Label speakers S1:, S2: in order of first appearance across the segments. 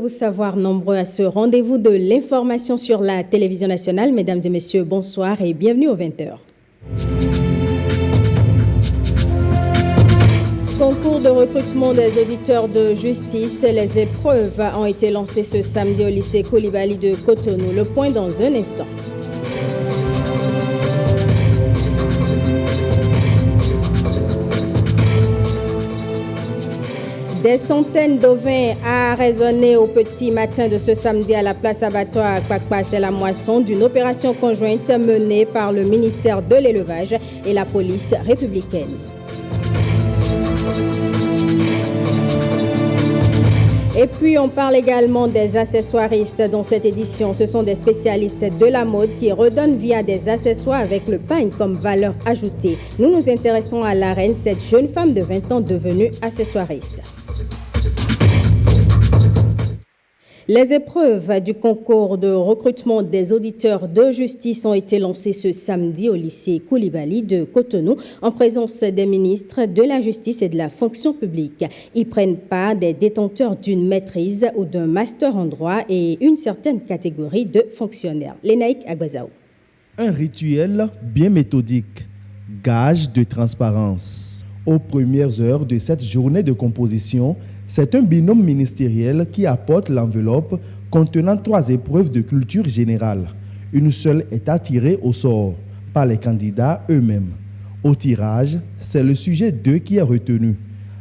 S1: vous savoir nombreux à ce rendez-vous de l'information sur la télévision nationale. Mesdames et messieurs, bonsoir et bienvenue aux 20h. Concours de recrutement des auditeurs de justice. Les épreuves ont été lancées ce samedi au lycée Coulibaly de Cotonou. Le point dans un instant. Des centaines d'ovins a résonné au petit matin de ce samedi à la place abattoir à Kpakpa, c'est la moisson d'une opération conjointe menée par le ministère de l'Élevage et la police républicaine. Et puis on parle également des accessoiristes dans cette édition. Ce sont des spécialistes de la mode qui redonnent via des accessoires avec le pagne comme valeur ajoutée. Nous nous intéressons à la reine, cette jeune femme de 20 ans devenue accessoiriste. Les épreuves du concours de recrutement des auditeurs de justice ont été lancées ce samedi au lycée Coulibaly de Cotonou en présence des ministres de la Justice et de la fonction publique. Y prennent part des détenteurs d'une maîtrise ou d'un master en droit et une certaine catégorie de fonctionnaires. Lénaïk Agbazaou.
S2: Un rituel bien méthodique, gage de transparence. Aux premières heures de cette journée de composition, c'est un binôme ministériel qui apporte l'enveloppe contenant 3 épreuves de culture générale. Une seule est attirée au sort par les candidats eux-mêmes. Au tirage, c'est le sujet 2 qui est retenu.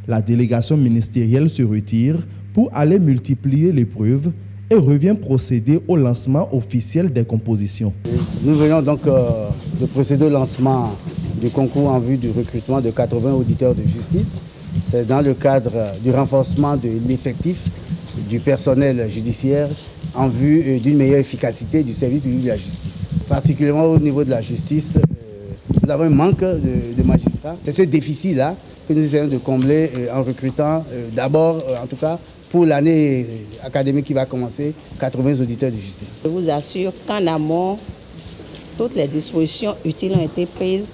S2: La délégation ministérielle se retire pour aller multiplier l'épreuve et revient procéder au lancement officiel des compositions.
S3: Nous venons donc de procéder au lancement du concours en vue du recrutement de 80 auditeurs de justice. C'est dans le cadre du renforcement de l'effectif du personnel judiciaire en vue d'une meilleure efficacité du service public de la justice. Particulièrement au niveau de la justice, nous avons un manque de magistrats. C'est ce déficit-là que nous essayons de combler en recrutant d'abord, en tout cas, pour l'année académique qui va commencer, 80 auditeurs de justice.
S4: Je vous assure qu'en amont, toutes les dispositions utiles ont été prises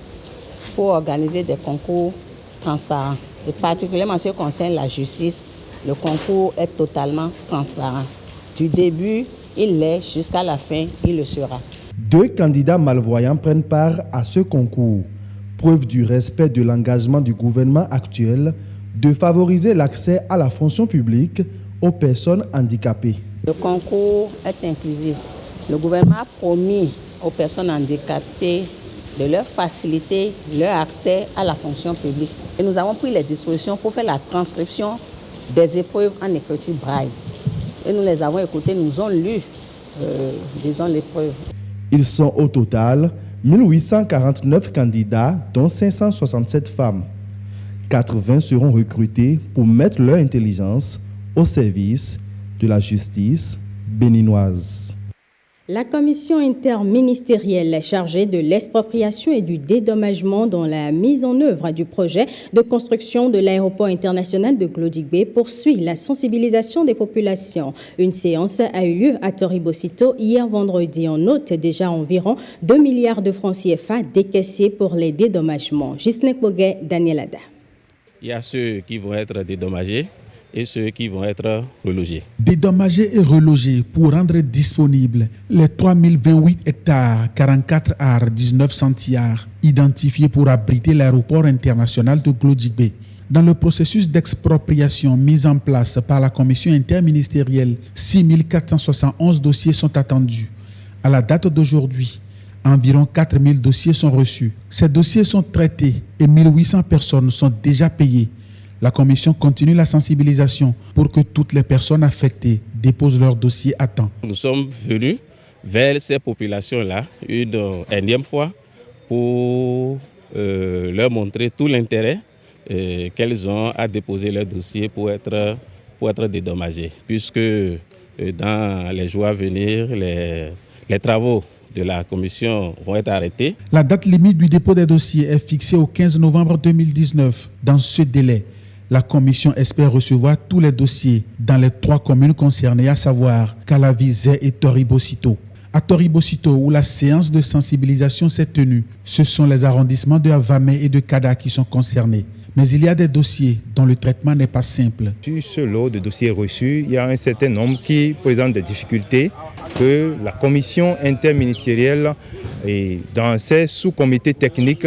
S4: pour organiser des concours transparents. Et particulièrement en ce qui concerne la justice, le concours est totalement transparent. Du début, il l'est, jusqu'à la fin, il le sera.
S2: 2 candidats malvoyants prennent part à ce concours. Preuve du respect de l'engagement du gouvernement actuel de favoriser l'accès à la fonction publique aux personnes handicapées.
S4: Le concours est inclusif. Le gouvernement a promis aux personnes handicapées de leur faciliter leur accès à la fonction publique. Et nous avons pris les dispositions pour faire la transcription des épreuves en écriture braille. Et nous les avons écoutées, nous ont lu, l'épreuve.
S2: Ils sont au total 1849 candidats, dont 567 femmes. 80 seront recrutés pour mettre leur intelligence au service de la justice béninoise.
S1: La commission interministérielle chargée de l'expropriation et du dédommagement dans la mise en œuvre du projet de construction de l'aéroport international de Glodjigbe poursuit la sensibilisation des populations. Une séance a eu lieu à Toribosito hier vendredi. On note déjà environ 2 milliards de francs CFA décaissés pour les dédommagements. Ghislain Boguet, Daniel Ada.
S5: Il y a ceux qui vont être dédommagés et ceux qui vont être relogés.
S6: Dédommagés et relogés pour rendre disponibles les 3028 hectares, 44 arts, 19 centiares identifiés pour abriter l'aéroport international de Glodjigbe. Dans le processus d'expropriation mis en place par la commission interministérielle, 6471 dossiers sont attendus. À la date d'aujourd'hui, environ 4000 dossiers sont reçus. Ces dossiers sont traités et 1800 personnes sont déjà payées. La commission continue la sensibilisation pour que toutes les personnes affectées déposent leur dossier à temps.
S5: Nous sommes venus vers ces populations-là une énième fois pour leur montrer tout l'intérêt qu'elles ont à déposer leur dossier pour être dédommagées. Puisque dans les jours à venir, les travaux de la commission vont être arrêtés.
S6: La date limite du dépôt des dossiers est fixée au 15 novembre 2019. Dans ce délai, la commission espère recevoir tous les dossiers dans les 3 communes concernées, à savoir Calavi, Zé et Toribosito. À Toribosito, où la séance de sensibilisation s'est tenue, ce sont les arrondissements de Avamé et de Kada qui sont concernés. Mais il y a des dossiers dont le traitement n'est pas simple.
S7: Sur ce lot de dossiers reçus, il y a un certain nombre qui présentent des difficultés que la commission interministérielle et dans ses sous-comités techniques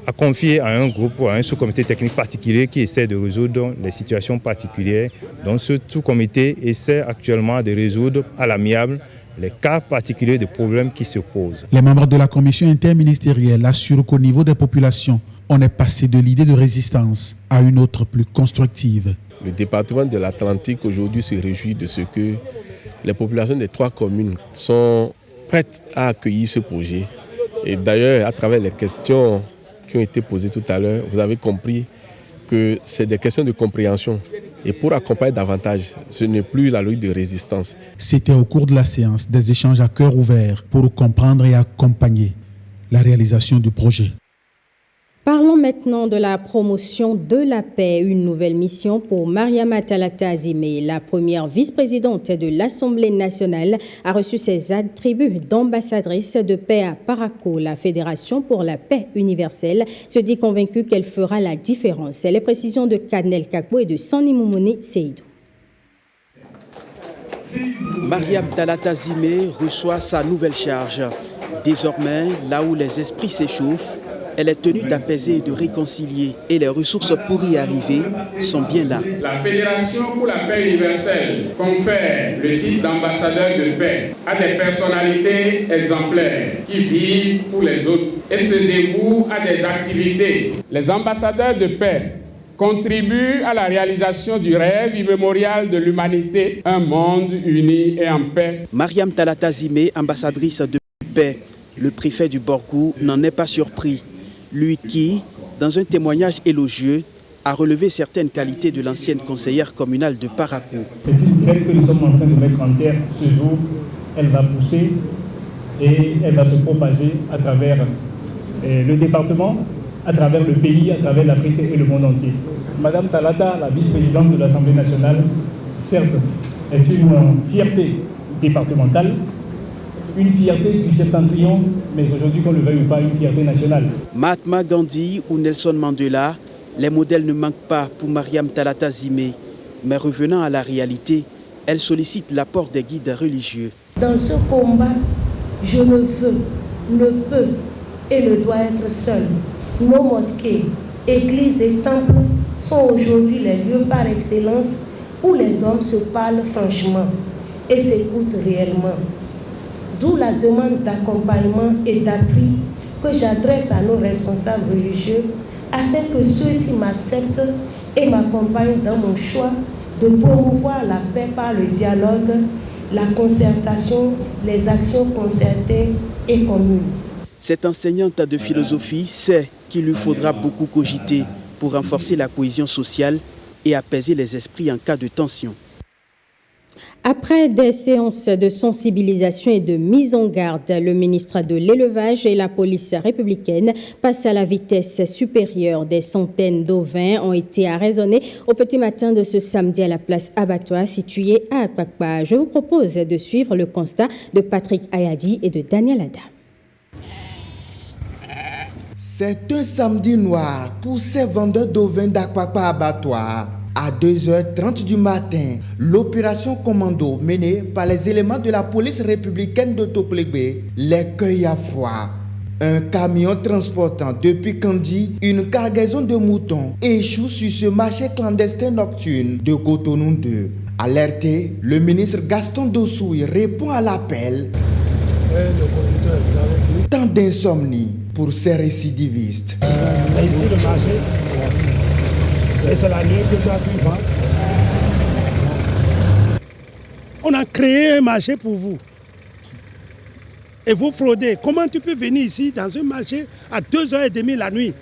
S7: a confié à un groupe, à un sous-comité technique particulier qui essaie de résoudre les situations particulières. Donc ce sous-comité essaie actuellement de résoudre à l'amiable les cas particuliers de problèmes qui se posent.
S6: Les membres de la commission interministérielle assurent qu'au niveau des populations, on est passé de l'idée de résistance à une autre plus constructive.
S8: Le département de l'Atlantique aujourd'hui se réjouit de ce que les populations des 3 communes sont prêtes à accueillir ce projet. Et d'ailleurs, à travers les questions qui ont été posées tout à l'heure, vous avez compris que c'est des questions de compréhension. Et pour accompagner davantage, ce n'est plus la logique de résistance.
S6: C'était au cours de la séance des échanges à cœur ouvert pour comprendre et accompagner la réalisation du projet.
S1: Parlons maintenant de la promotion de la paix, une nouvelle mission pour Mariama Talata Azimé. La première vice-présidente de l'Assemblée nationale a reçu ses attributs d'ambassadrice de paix à Parakou. La Fédération pour la paix universelle se dit convaincue qu'elle fera la différence. Les précisions de Kanel Kakbo et de Sani Moumouni Seydou.
S9: Mariam Talata Azimé reçoit sa nouvelle charge. Désormais, là où les esprits s'échauffent, elle est tenue d'apaiser et de réconcilier. Et les ressources pour y arriver sont bien là.
S10: La Fédération pour la paix universelle confère le titre d'ambassadeur de paix à des personnalités exemplaires qui vivent pour les autres et se dévouent à des activités. Les ambassadeurs de paix contribuent à la réalisation du rêve immémorial de l'humanité, un monde uni et en paix.
S9: Mariam Talata Azimé, ambassadrice de paix, le préfet du Borgou n'en est pas surpris. Lui qui, dans un témoignage élogieux, a relevé certaines qualités de l'ancienne conseillère communale de Parakou.
S11: C'est une graine que nous sommes en train de mettre en terre ce jour. Elle va pousser et elle va se propager à travers le département, à travers le pays, à travers l'Afrique et le monde entier. Madame Talata, la vice-présidente de l'Assemblée nationale, certes, est une fierté départementale, une fierté du septentrion, mais aujourd'hui, qu'on ne le veuille ou pas, une fierté nationale.
S9: Mahatma Gandhi ou Nelson Mandela, les modèles ne manquent pas pour Mariam Talata Azimé. Mais revenant à la réalité, elle sollicite l'apport des guides religieux.
S12: Dans ce combat, je ne veux, ne peux et ne dois être seul. Nos mosquées, églises et temples sont aujourd'hui les lieux par excellence où les hommes se parlent franchement et s'écoutent réellement. D'où la demande d'accompagnement et d'appui que j'adresse à nos responsables religieux afin que ceux-ci m'acceptent et m'accompagnent dans mon choix de promouvoir la paix par le dialogue, la concertation, les actions concertées et communes.
S9: Cette enseignante de philosophie sait qu'il lui faudra beaucoup cogiter pour renforcer la cohésion sociale et apaiser les esprits en cas de tension.
S1: Après des séances de sensibilisation et de mise en garde, le ministre de l'Élevage et la police républicaine passent à la vitesse supérieure. Des centaines d'ovins ont été arraisonnés au petit matin de ce samedi à la place Abattoir située à Akpakpa. Je vous propose de suivre le constat de Patrick Ayadi et de Daniel Ada.
S13: C'est un samedi noir pour ces vendeurs d'ovins d'Akpakpa Abattoir. À 2h30 du matin, l'opération commando menée par les éléments de la police républicaine de Toplegbe les cueille à froid. Un camion transportant depuis Kandi une cargaison de moutons échoue sur ce marché clandestin nocturne de Cotonou 2. Alerté, le ministre Gaston Dossoui répond à l'appel. Tant d'insomnie pour ces récidivistes.
S14: C'est ici le marché. Et c'est la nuit que toi tu vends. On a créé un marché pour vous. Et vous fraudez. Comment tu peux venir ici dans un marché à 2h30 la nuit?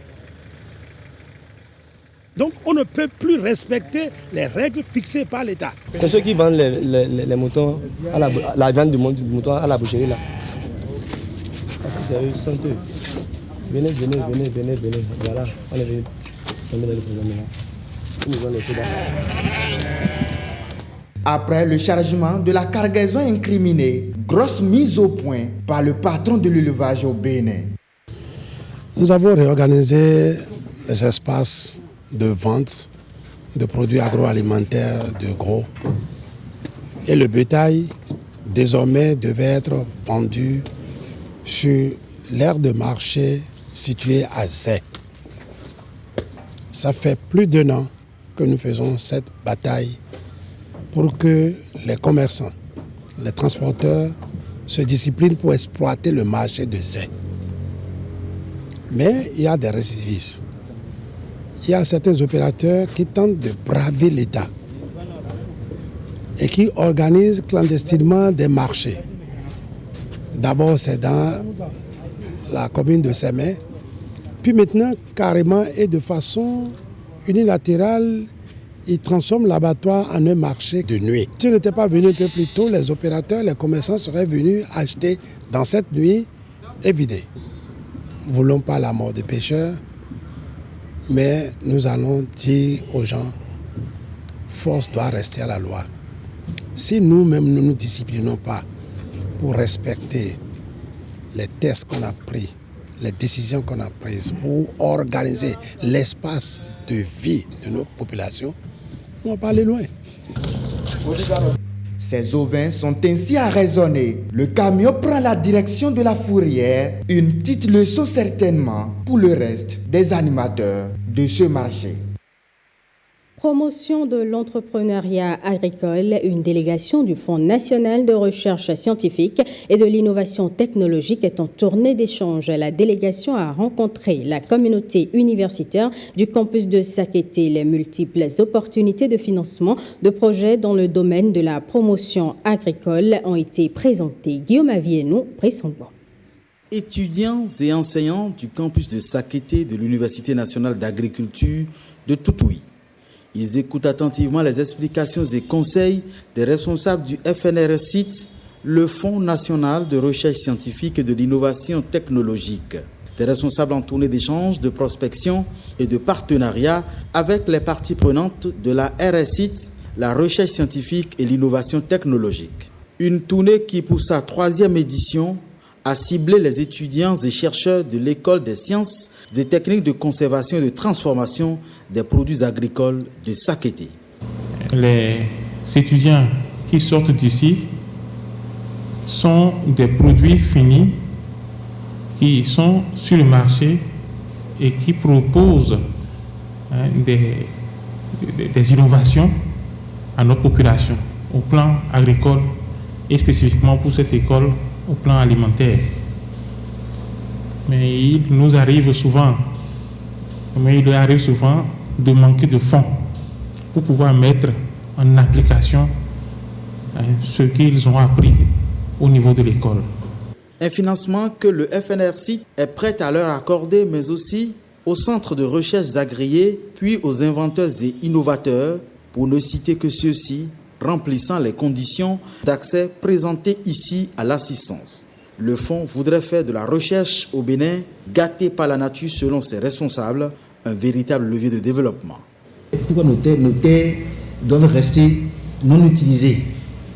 S14: Donc on ne peut plus respecter les règles fixées par l'État.
S15: C'est ceux qui vendent les moutons, la viande du mouton à la boucherie là. C'est eux, sont eux. Venez. Voilà, on est venu tomber dans le problème là.
S13: Après le chargement de la cargaison incriminée, grosse mise au point par le patron de l'élevage au Bénin.
S14: Nous avons réorganisé
S16: les espaces de vente de produits agroalimentaires de gros. Et le bétail, désormais, devait être vendu sur l'aire de marché située à Zé. Ça fait plus d'1 an que nous faisons cette bataille pour que les commerçants, les transporteurs se disciplinent pour exploiter le marché de Zé. Mais il y a des récidivistes. Il y a certains opérateurs qui tentent de braver l'État et qui organisent clandestinement des marchés. D'abord, c'est dans la commune de Sémé, puis maintenant, carrément et de façon unilatérale, ils transforment l'abattoir en un marché de nuit. Si on n'était pas venu un peu plus tôt, les opérateurs, les commerçants seraient venus acheter dans cette nuit et vider. Nous ne voulons pas la mort des pêcheurs, mais nous allons dire aux gens, force doit rester à la loi. Si nous-mêmes ne nous disciplinons pas pour respecter les tests qu'on a pris, les décisions qu'on a prises pour organiser l'espace de vie de notre population, on va pas aller loin.
S13: Ces ovins sont ainsi arraisonnés. Le camion prend la direction de la fourrière. Une petite leçon certainement pour le reste des animateurs de ce marché.
S1: Promotion de l'entrepreneuriat agricole, une délégation du Fonds national de recherche scientifique et de l'innovation technologique est en tournée d'échange. La délégation a rencontré la communauté universitaire du campus de Sakété. Les multiples opportunités de financement de projets dans le domaine de la promotion agricole ont été présentées. Guillaume Avienou, présentement.
S17: Étudiants et enseignants du campus de Sakété de l'Université nationale d'agriculture de Toutouy. Ils écoutent attentivement les explications et conseils des responsables du FNR-SIT, le Fonds national de recherche scientifique et de l'innovation technologique. Des responsables en tournée d'échange, de prospection et de partenariat avec les parties prenantes de la RSIT, la recherche scientifique et l'innovation technologique. Une tournée qui, pour sa 3e édition, a ciblé les étudiants et chercheurs de l'École des sciences et techniques de conservation et de transformation des produits agricoles de Sakété.
S18: Les étudiants qui sortent d'ici sont des produits finis qui sont sur le marché et qui proposent des innovations à notre population au plan agricole et spécifiquement pour cette école au plan alimentaire. Mais il nous arrive souvent de manquer de fonds pour pouvoir mettre en application ce qu'ils ont appris au niveau de l'école.
S17: Un financement que le FNR-SIT est prêt à leur accorder, mais aussi aux centres de recherche agréés, puis aux inventeurs et innovateurs, pour ne citer que ceux-ci, remplissant les conditions d'accès présentées ici à l'assistance. Le fonds voudrait faire de la recherche au Bénin, gâtée par la nature selon ses responsables, un véritable levier de développement.
S19: Pourquoi nos terres doivent rester non utilisées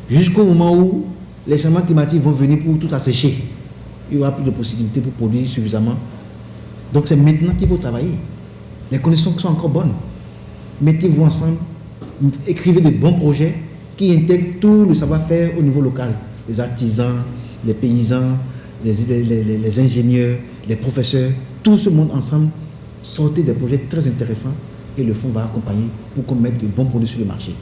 S19: jusqu'au moment où les changements climatiques vont venir pour tout assécher. Il y aura plus de possibilités pour produire suffisamment. Donc c'est maintenant qu'il faut travailler. Les conditions sont encore bonnes. Mettez-vous ensemble, écrivez de bons projets qui intègrent tout le savoir-faire au niveau local. Les artisans, les paysans, les ingénieurs, les professeurs, tout ce monde ensemble, sortez des projets très intéressants et le fonds va accompagner pour qu'on mette de bons produits sur le marché.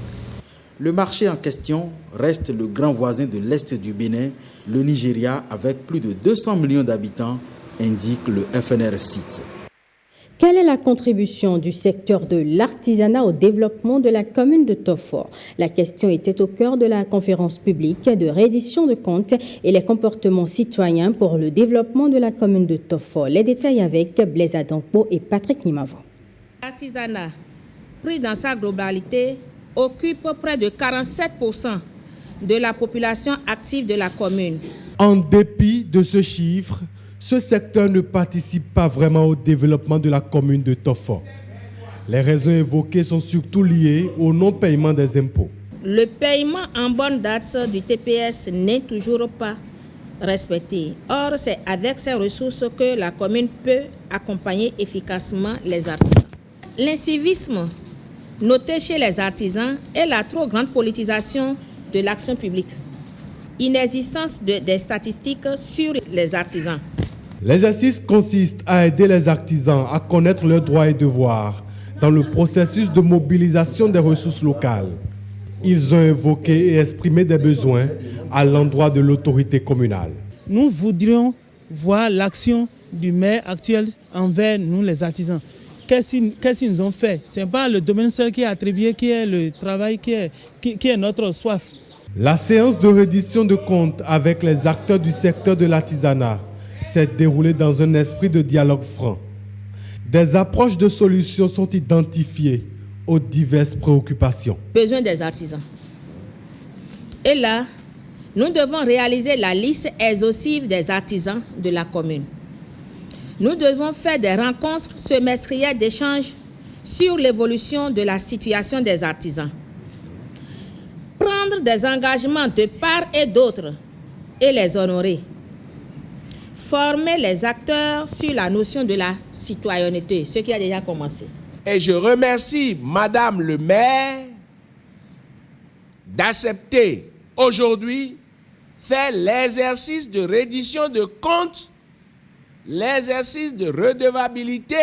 S17: Le marché en question reste le grand voisin de l'Est du Bénin, le Nigeria, avec plus de 200 millions d'habitants, indique le FNR-SIT.
S1: Quelle est la contribution du secteur de l'artisanat au développement de la commune de Tofor? La question était au cœur de la conférence publique de reddition de comptes et les comportements citoyens pour le développement de la commune de Tofor. Les détails avec Blaise Adampo et Patrick Nimavo.
S20: L'artisanat, pris dans sa globalité, occupe près de 47% de la population active de la commune.
S2: En dépit de ce chiffre, ce secteur ne participe pas vraiment au développement de la commune de Tofor. Les raisons évoquées sont surtout liées au non-paiement des impôts.
S20: Le paiement en bonne date du TPS n'est toujours pas respecté. Or, c'est avec ces ressources que la commune peut accompagner efficacement les artisans. l'incivisme noté chez les artisans et la trop grande politisation de l'action publique. Inexistence des statistiques sur les artisans.
S21: L'exercice consiste à aider les artisans à connaître leurs droits et devoirs dans le processus de mobilisation des ressources locales. Ils ont évoqué et exprimé des besoins à l'endroit de l'autorité communale.
S22: Nous voudrions voir l'action du maire actuel envers nous les artisans. Qu'est-ce qu'ils nous ont fait? Ce n'est pas le domaine seul qui est attribué, qui est le travail, qui est notre soif.
S21: La séance de reddition de comptes avec les acteurs du secteur de l'artisanat s'est déroulée dans un esprit de dialogue franc. Des approches de solutions sont identifiées aux diverses préoccupations.
S20: Besoin des artisans. Et là, nous devons réaliser la liste exhaustive des artisans de la commune. Nous devons faire des rencontres semestrielles d'échange sur l'évolution de la situation des artisans. Prendre des engagements de part et d'autre et les honorer. Former les acteurs sur la notion de la citoyenneté, ce qui a déjà commencé.
S23: Et je remercie Madame le maire d'accepter aujourd'hui faire l'exercice de reddition de comptes, l'exercice de redevabilité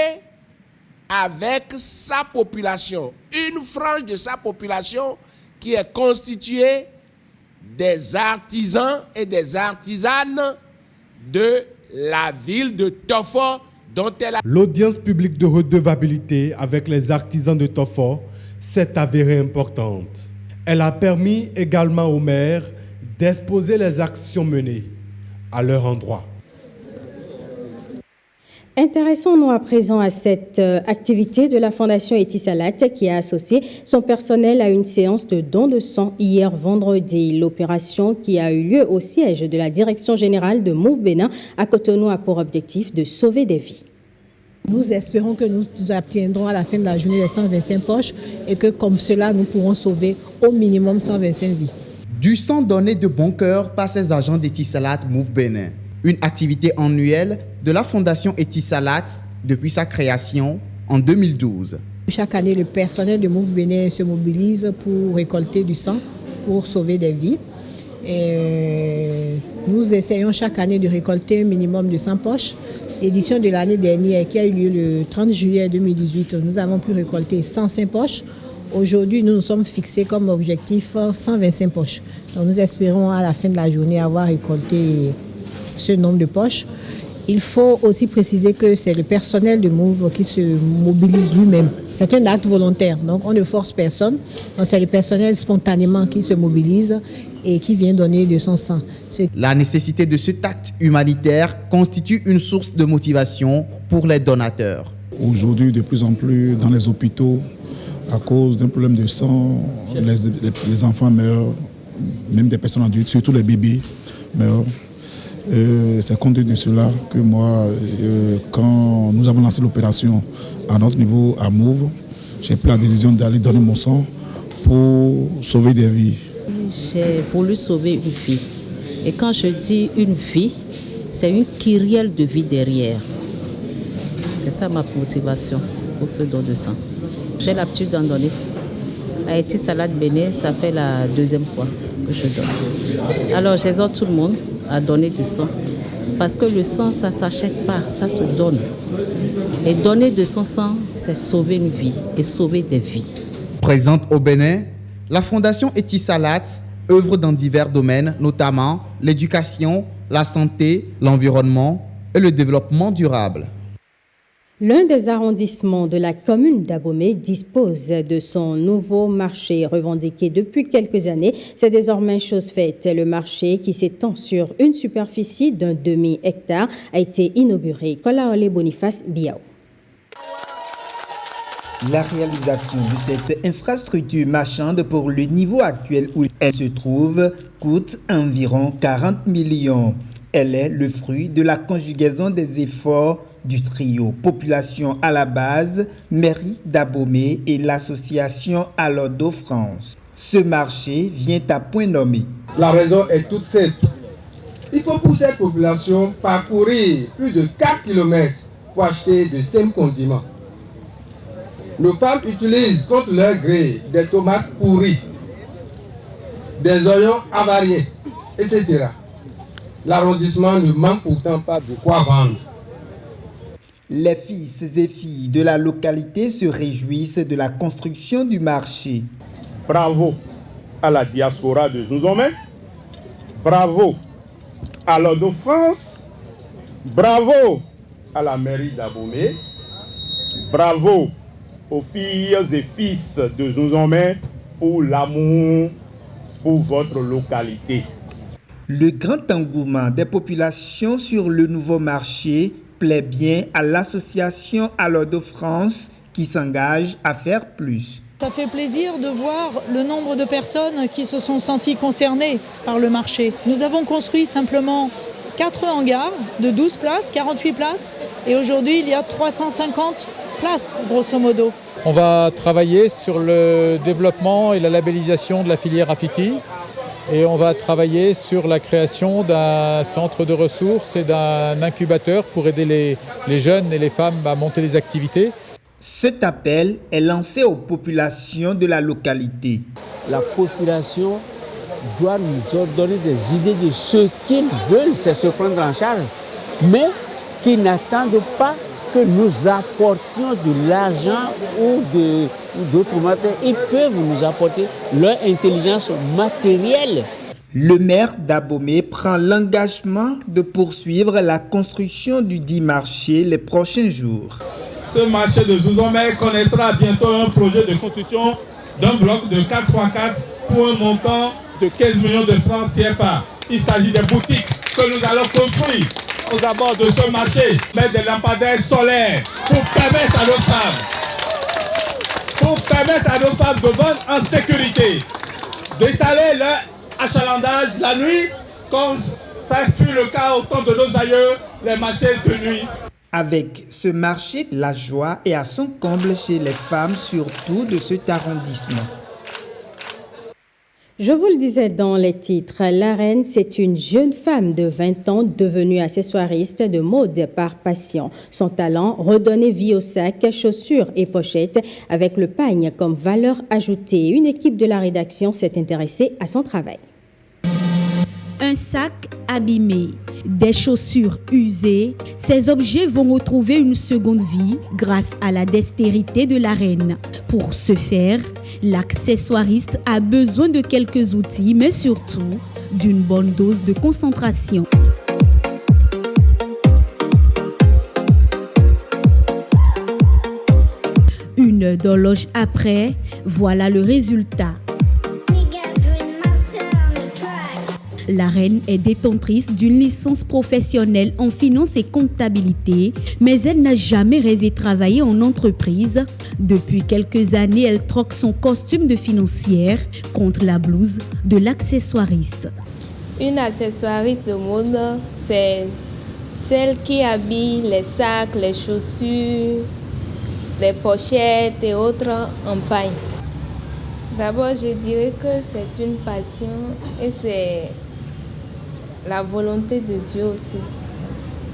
S23: avec sa population, une frange de sa population qui est constituée des artisans et des artisanes de la ville de Tofo, dont elle a...
S21: L'audience publique de redevabilité avec les artisans de Tofo s'est avérée importante. Elle a permis également aux maires d'exposer les actions menées à leur endroit.
S1: Intéressons-nous à présent à cette activité de la Fondation Etisalat qui a associé son personnel à une séance de don de sang hier vendredi. L'opération qui a eu lieu au siège de la Direction générale de Move Bénin à Cotonou a pour objectif de sauver des vies.
S24: Nous espérons que nous obtiendrons à la fin de la journée les 125 poches et que comme cela, nous pourrons sauver au minimum 125 vies.
S13: Du sang donné de bon cœur par ces agents d'Etisalat Move Bénin. Une activité annuelle de la Fondation Etisalat depuis sa création en 2012.
S24: Chaque année, le personnel de Move Bénin se mobilise pour récolter du sang, pour sauver des vies. Et nous essayons chaque année de récolter un minimum de 100 poches. L'édition de l'année dernière, qui a eu lieu le 30 juillet 2018, nous avons pu récolter 105 poches. Aujourd'hui, nous nous sommes fixés comme objectif 125 poches. Donc, nous espérons à la fin de la journée avoir récolté ce nombre de poches. Il faut aussi préciser que c'est le personnel de Move qui se mobilise lui-même. C'est un acte volontaire, donc on ne force personne. Donc c'est le personnel spontanément qui se mobilise et qui vient donner de son sang.
S13: La nécessité de cet acte humanitaire constitue une source de motivation pour les donateurs.
S25: Aujourd'hui, de plus en plus dans les hôpitaux, à cause d'un problème de sang, les enfants meurent, même des personnes adultes, surtout les bébés meurent. C'est compte de cela que moi, quand nous avons lancé l'opération à notre niveau à Move, j'ai pris la décision d'aller donner mon sang pour sauver des vies.
S26: J'ai voulu sauver une vie. Et quand je dis une vie, c'est une kyrielle de vie derrière. C'est ça ma motivation pour ce don de sang. J'ai l'habitude d'en donner. À Etisalat Bénin, ça fait la deuxième fois que je donne. Alors j'exhorte tout le monde à donner du sang. Parce que le sang, ça ne s'achète pas, ça se donne. Et donner de son sang, c'est sauver une vie et sauver des vies.
S13: Présente au Bénin, la Fondation Etisalat œuvre dans divers domaines, notamment l'éducation, la santé, l'environnement et le développement durable.
S1: L'un des arrondissements de la commune d'Abomey dispose de son nouveau marché revendiqué depuis quelques années. C'est désormais chose faite. Le marché, qui s'étend sur une superficie d'un demi-hectare, a été inauguré. Kolaole Boniface Biao.
S27: La réalisation de cette infrastructure marchande pour le niveau actuel où elle se trouve coûte environ 40 millions. Elle est le fruit de la conjugaison des efforts du trio Population à la base, mairie d'Abomey et l'association Alodo France. Ce marché vient à point nommé.
S28: La raison est toute simple. Il faut pour cette population parcourir plus de 4 km pour acheter de simples condiments. Nos femmes utilisent contre leur gré des tomates pourries, des oignons avariés, etc. L'arrondissement ne manque pourtant pas de quoi vendre.
S27: Les fils et filles de la localité se réjouissent de la construction du marché.
S3: Bravo à la diaspora de Zouzomé, bravo à l'Ordre de France, bravo à la mairie d'Abomey, bravo aux filles et fils de Zouzomé pour l'amour pour votre localité.
S27: Le grand engouement des populations sur le nouveau marché plaît bien à l'association Alors de France qui s'engage à faire plus.
S4: Ça fait plaisir de voir le nombre de personnes qui se sont senties concernées par le marché. Nous avons construit simplement 4 hangars de 12 places, 48 places, et aujourd'hui il y a 350 places grosso modo.
S5: On va travailler sur le développement et la labellisation de la filière Rafiti. Et on va travailler sur la création d'un centre de ressources et d'un incubateur pour aider les jeunes et les femmes à monter les activités.
S27: Cet appel est lancé aux populations de la localité.
S6: La population doit nous donner des idées de ce qu'ils veulent, c'est se prendre en charge, mais qui n'attendent pas que nous apportions de l'argent ou d'autres matériaux. Ils peuvent nous apporter leur intelligence matérielle.
S27: Le maire d'Abomey prend l'engagement de poursuivre la construction du dit marché les prochains jours.
S3: Ce marché de Zouzomé connaîtra bientôt un projet de construction d'un bloc de 4x4 pour un montant de 15 millions de francs CFA. Il s'agit des boutiques que nous allons construire aux abords de ce marché, mettre des lampadaires solaires pour permettre à nos femmes de vendre en sécurité, d'étaler leur achalandage la nuit, comme ça fut le cas au temps de nos aïeux, les marchés de nuit.
S27: Avec ce marché, la joie est à son comble chez les femmes, surtout de cet arrondissement.
S1: Je vous le disais dans les titres, la reine, c'est une jeune femme de 20 ans devenue accessoiriste de mode par passion. Son talent, redonner vie aux sacs, chaussures et pochettes avec le pagne comme valeur ajoutée. Une équipe de la rédaction s'est intéressée à son travail.
S7: Un sac abîmé, des chaussures usées, ces objets vont retrouver une seconde vie grâce à la dextérité de la reine. Pour ce faire, l'accessoiriste a besoin de quelques outils, mais surtout d'une bonne dose de concentration. Une heure d'horloge après, voilà le résultat. La reine est détentrice d'une licence professionnelle en finance et comptabilité, mais elle n'a jamais rêvé de travailler en entreprise. Depuis quelques années, elle troque son costume de financière contre la blouse de l'accessoiriste.
S8: Une accessoiriste de mode, c'est celle qui habille les sacs, les chaussures, les pochettes et autres en paille. D'abord, je dirais que c'est une passion et c'est la volonté de Dieu aussi.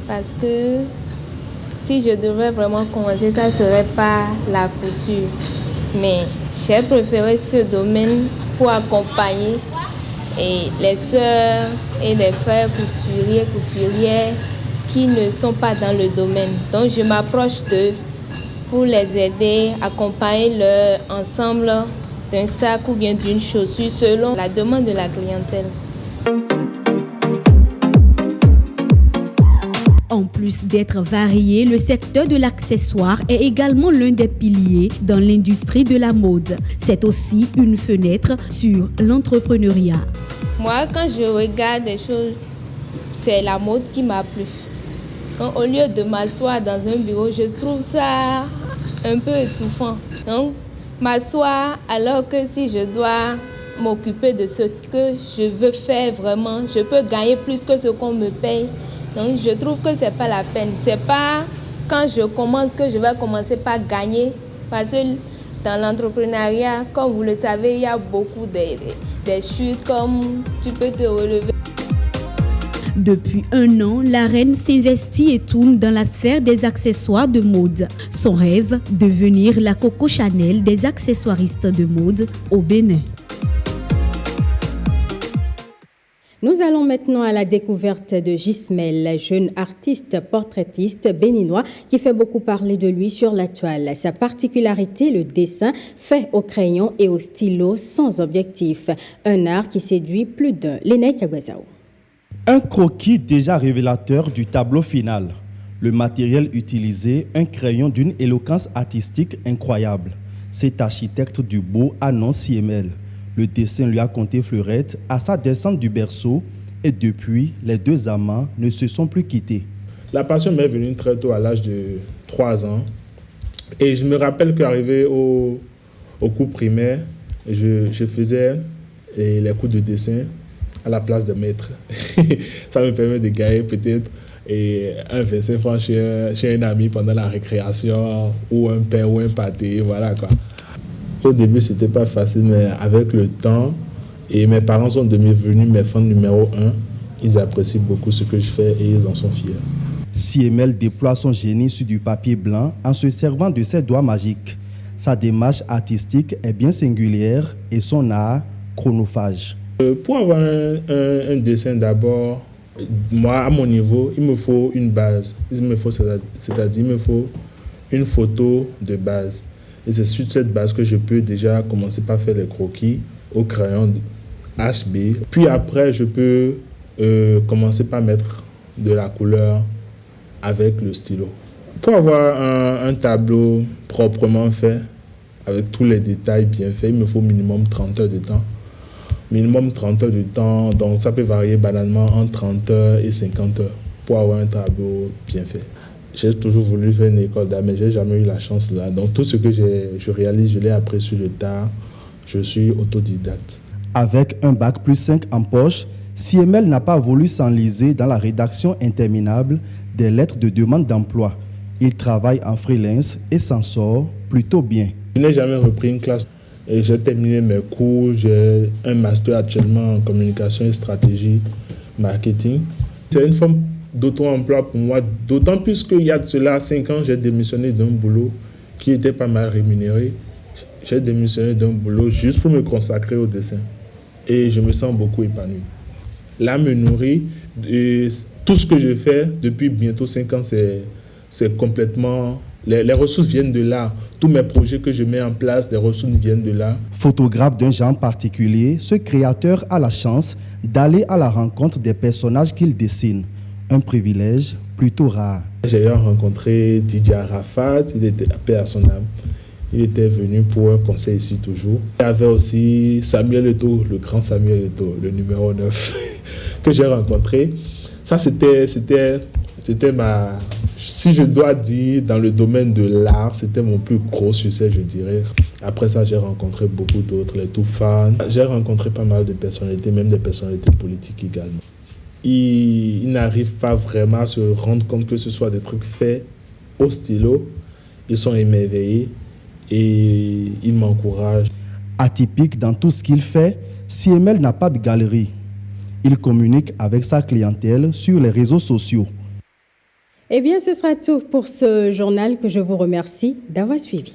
S8: Parce que si je devrais vraiment commencer, ça ne serait pas la couture. Mais j'ai préféré ce domaine pour accompagner les sœurs et les frères couturières qui ne sont pas dans le domaine. Donc je m'approche d'eux pour les aider, accompagner leur ensemble d'un sac ou bien d'une chaussure selon la demande de la clientèle.
S7: En plus d'être varié, le secteur de l'accessoire est également l'un des piliers dans l'industrie de la mode. C'est aussi une fenêtre sur l'entrepreneuriat.
S8: Moi, quand je regarde des choses, c'est la mode qui m'a plu. Donc, au lieu de m'asseoir dans un bureau, je trouve ça un peu étouffant. Donc, m'asseoir alors que si je dois m'occuper de ce que je veux faire vraiment, je peux gagner plus que ce qu'on me paye. Donc, je trouve que ce n'est pas la peine. Ce n'est pas quand je commence que je vais commencer par gagner. Parce que dans l'entrepreneuriat, comme vous le savez, il y a beaucoup de chutes, comme tu peux te relever.
S7: Depuis un an, la reine s'investit et tourne dans la sphère des accessoires de mode. Son rêve, devenir la Coco Chanel des accessoiristes de mode au Bénin.
S1: Nous allons maintenant à la découverte de Gismel, jeune artiste portraitiste béninois qui fait beaucoup parler de lui sur la toile. Sa particularité, le dessin fait au crayon et au stylo sans objectif. Un art qui séduit plus d'un. Lénaï Kagwazao.
S2: Un croquis déjà révélateur du tableau final. Le matériel utilisé, un crayon d'une éloquence artistique incroyable. Cet architecte du beau annonce Siemel. Le dessin lui a conté fleurette à sa descente du berceau et depuis, les deux amants ne se sont plus quittés.
S9: La passion m'est venue très tôt à l'âge de 3 ans. Et je me rappelle qu'arrivé au cours primaire, je faisais les cours de dessin à la place de maître. Ça me permet de gagner peut-être un 25 francs chez un ami pendant la récréation ou un pain ou un pâté, voilà quoi. Au début, c'était pas facile, mais avec le temps, et mes parents sont devenus mes fans numéro 1. Ils apprécient beaucoup ce que je fais et ils en sont fiers.
S2: Siemel déploie son génie sur du papier blanc en se servant de ses doigts magiques. Sa démarche artistique est bien singulière et son art chronophage.
S9: Pour avoir un dessin d'abord, moi, à mon niveau, il me faut une base. C'est-à-dire, il me faut une photo de base. Et c'est sur cette base que je peux déjà commencer par faire les croquis au crayon HB. Puis après, je peux commencer par mettre de la couleur avec le stylo. Pour avoir un tableau proprement fait, avec tous les détails bien faits, il me faut minimum 30 heures de temps. Minimum 30 heures de temps, donc ça peut varier banalement entre 30 heures et 50 heures pour avoir un tableau bien fait. J'ai toujours voulu faire une école d'art, mais je n'ai jamais eu la chance là. Donc tout ce que je réalise, je l'ai appris sur le tard. Je suis autodidacte.
S2: Avec un bac plus 5 en poche, Siemel n'a pas voulu s'enliser dans la rédaction interminable des lettres de demande d'emploi. Il travaille en freelance et s'en sort plutôt bien.
S9: Je n'ai jamais repris une classe. Et j'ai terminé mes cours. J'ai un master actuellement en communication et stratégie marketing. C'est une forme d'auto-emploi pour moi, d'autant plus qu'il y a de cela 5 ans, j'ai démissionné d'un boulot qui était pas mal rémunéré. J'ai démissionné d'un boulot juste pour me consacrer au dessin. Et je me sens beaucoup épanoui. Là me nourrit. Et tout ce que je fais depuis bientôt 5 ans, c'est complètement... Les ressources viennent de là. Tous mes projets que je mets en place, les ressources viennent de là.
S2: Photographe d'un genre particulier, ce créateur a la chance d'aller à la rencontre des personnages qu'il dessine. Un privilège plutôt rare.
S9: J'ai rencontré Didier Arafat, il était paix à son âme. Il était venu pour un conseil ici toujours. Il y avait aussi Samuel Eto'o, le grand Samuel Eto'o, le numéro 9, que j'ai rencontré. Ça, c'était ma... Si je dois dire, dans le domaine de l'art, c'était mon plus gros succès, je dirais. Après ça, j'ai rencontré beaucoup d'autres, les tout fans. J'ai rencontré pas mal de personnalités, même des personnalités politiques également. Ils n'arrivent pas vraiment à se rendre compte que ce soit des trucs faits au stylo. Ils sont émerveillés et ils m'encouragent.
S2: Atypique dans tout ce qu'il fait, Siemel n'a pas de galerie. Il communique avec sa clientèle sur les réseaux sociaux.
S1: Eh bien, ce sera tout pour ce journal que je vous remercie d'avoir suivi.